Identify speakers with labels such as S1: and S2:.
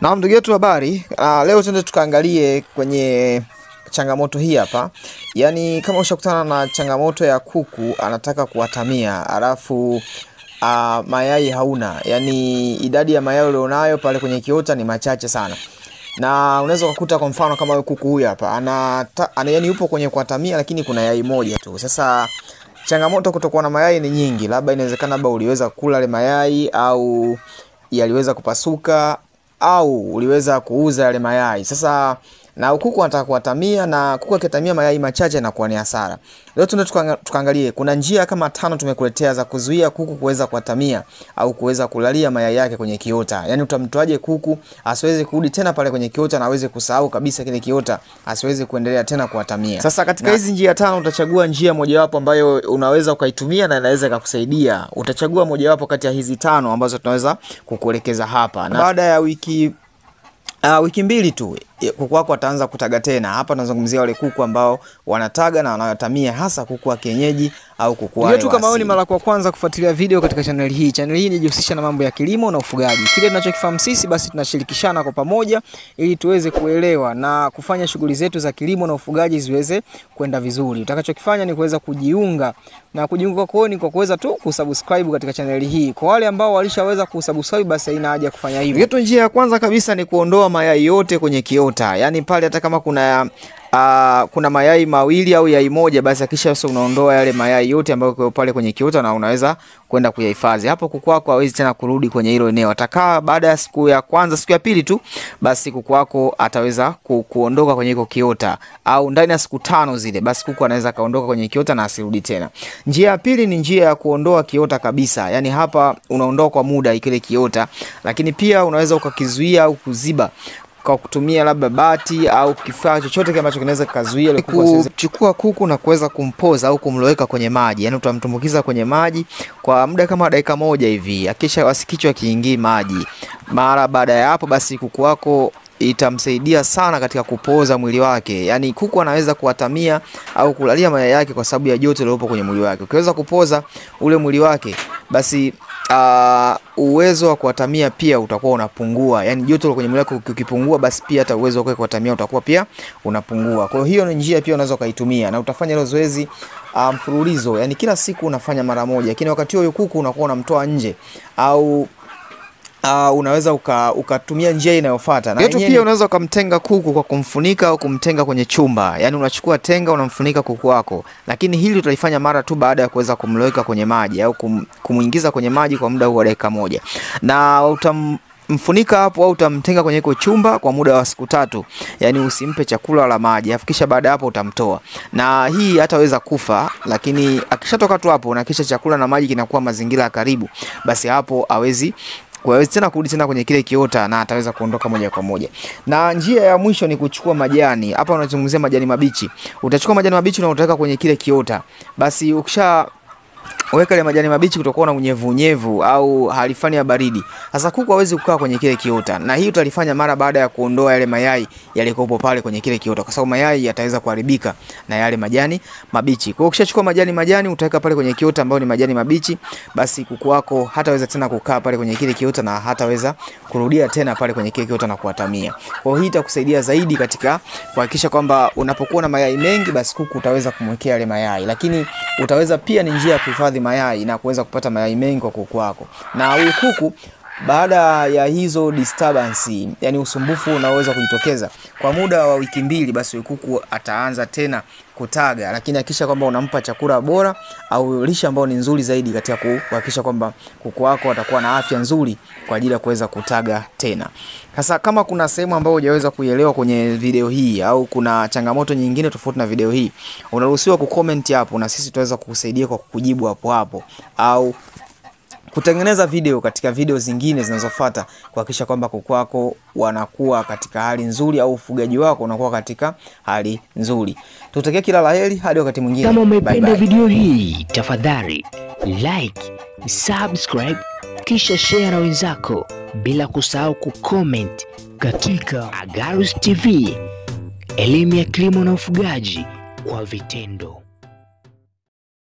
S1: Na ndugu yetu habari, leo tuende tukaangalie kwenye changamoto hii hapa. Yaani kama ushakutana na changamoto ya kuku anataka kuatamia, alafu mayai hauna. Yaani idadi ya mayai ulionayo pale kwenye kiota ni machache sana. Na unaweza kukuta kwa mfano kama kuku huyu hapa yani yupo kwenye kuatamia lakini kuna yai moja tu. Sasa changamoto kutokuwa na mayai ni nyingi. Labda inawezekana labda uliweza kula ile mayai au yaliweza kupasuka au uliweza kuuza yale mayai. Sasa na kuku anataka kuatamia, na kuku akiatamia mayai machache na kuwa ni hasara. Leo tunataka tukaangalie kuna njia kama 5 tumekuletea za kuzuia kuku kuweza kuatamia au kuweza kulalia mayai yake kwenye kiota. Yaani utamtoaje kuku asiweze kurudi tena pale kwenye kiota na aweze kusahau kabisa kile kiota, asiweze kuendelea tena kuatamia. Sasa katika hizi njia 5 utachagua njia mojawapo ambayo unaweza ukaitumia na inaweza kukusaidia. Utachagua mojawapo kati ya hizi 5 ambazo tunaweza kukuelekeza hapa. Na baada ya wiki mbili tu kuku wako ataanza kutaga tena. Hapa tunazungumzia wale kuku ambao wanataga na wanatamia, hasa kuku wa kienyeji au kuku wale tu. Kama wewe ni mara kwa kwanza kufuatilia video katika channel hii inajihusisha na mambo ya kilimo na ufugaji. Kile tunachokifahamu sisi basi tunashirikishana kwa pamoja ili tuweze kuelewa na kufanya shughuli zetu za kilimo na ufugaji ziweze kwenda vizuri. Utakachokifanya ni kuweza kujiunga, na kujiunga kwako ni kwa kuweza tu kusubscribe katika channel hii. Kwa wale ambao walishaweza kusubscribe basi haina haja kufanya hivyo. Yetu njia ya kwanza kabisa ni kuondoa mayai yote kwenye kiota. Yaani pale hata kama kuna mayai mawili au yai moja, basi hakisha sasa unaondoa yale mayai yote ambayo yako pale kwenye kiota na unaweza kwenda kuyahifadhi. Hapo kuku wako hawezi tena kurudi kwenye hilo eneo. Atakaa baada ya siku ya kwanza, siku ya pili tu, basi kuku wako ataweza kuondoka kwenye hiko kiota, au ndani ya siku 5 zile basi kuku anaweza kaondoka kwenye kiota na asirudi tena. Njia ya pili ni njia ya kuondoa kiota kabisa. Yaani hapa unaondoa kwa muda kile kiota, lakini pia unaweza ukakizuia au kuziba kwa kutumia labda bati au kifaa chochote kile ambacho kinaweza kuzuia ile kuku. Kuchukua kuku na kuweza kumpoza au kumloweka kwenye maji. Yaani utamtumbukiza kwenye maji kwa muda kama dakika moja hivi, akisha wasikichwa kiingii maji. Mara baada ya hapo basi kuku wako itamsaidia sana katika kupoza mwili wake. Yaani kuku anaweza kuatamia au kulalia mayai yake kwa sababu ya joto lilopo kwenye mwili wake. Ukiweza kupoza ule mwili wake, basi uwezo wa kuatamia pia utakuwa unapungua. Yaani joto kwenye mwili wake ukipungua, basi pia hata uwezo wa kuatamia utakuwa pia unapungua. Kwa hiyo ni njia pia unaweza kuitumia, na utafanya hilo zoezi mfululizo. Yaani kila siku unafanya mara moja, lakini wakati huo kuku unakuwa unamtoa nje, au unaweza ukatumia njia inayofuata. Na yetu pia unaweza kumtenga kuku kwa kumfunika au kumtenga kwenye chumba. Yaani unachukua tenga unamfunika kuku wako, lakini hili utalifanya mara tu baada ya kuweza kumloweka kwenye maji au kumuingiza kwenye maji kwa muda wa dakika moja. Na utamfunika hapo au utamtenga kwenye iko chumba kwa muda wa siku 3. Yaani usimpe chakula wala maji. Afikisha baada hapo utamtoa. Na hii hataweza kufa, lakini akishatoka tu hapo na kisha chakula na maji kinakuwa mazingira ya karibu, basi hapo hawezi tena kurudi tena kwenye kile kiota na ataweza kuondoka moja kwa moja. Na njia ya mwisho ni kuchukua majani. Hapa unazungumzia majani mabichi. Utachukua majani mabichi na utaweka kwenye kile kiota. Basi ukisha weka ile majani mabichi kutakuwa na unyevu au halifani ya baridi. Sasa kuku hawezi kukaa kwenye kile kiota. Na hii utalifanya mara baada ya kuondoa yale mayai yalikopo pale kwenye kile kiota, kwa sababu mayai yataweza kuharibika na yale majani mabichi. Kwa hiyo ukishachukua majani utaweka pale kwenye kiota ambayo ni majani mabichi, basi kuku wako hataweza tena kukaa pale kwenye kile kiota na hataweza kurudia tena pale kwenye kile kiota na kuatamia. Kwa hiyo hii itakusaidia zaidi katika kuhakikisha kwamba unapokuwa na mayai mengi, basi kuku utaweza kumwekea yale mayai, lakini utaweza pia ni njia ya kuhifadhi mayai na kuweza kupata mayai mengi kwa kuku wako. Na huyu kuku baada ya hizo disturbance, yani usumbufu unaweza kujitokeza kwa muda wa wiki 2, basi kuku ataanza tena kutaga, lakini hakikisha kwamba unampa chakula bora au lishe ambayo ni nzuri zaidi katika kuhakikisha kwamba kuku wako watakuwa na afya nzuri kwa ajili ya kuweza kutaga tena. Sasa kama kuna sehemu ambayo hujaweza kuielewa kwenye video hii au kuna changamoto nyingine tofauti na video hii, unaruhusiwa kucomment hapo na sisi tutaweza kukusaidia kwa kukujibu hapo hapo, au kutengeneza video katika video zingine zinazofuata kuhakikisha kwamba kuku wako wanakuwa katika hali nzuri au ufugaji wako unakuwa katika hali nzuri. Tutakia kila laheri hadi wakati mwingine.
S2: Kama umependa video hii, tafadhali like, subscribe, kisha share na wenzako, bila kusahau kucomment katika Agarus TV, elimu ya kilimo na ufugaji kwa vitendo.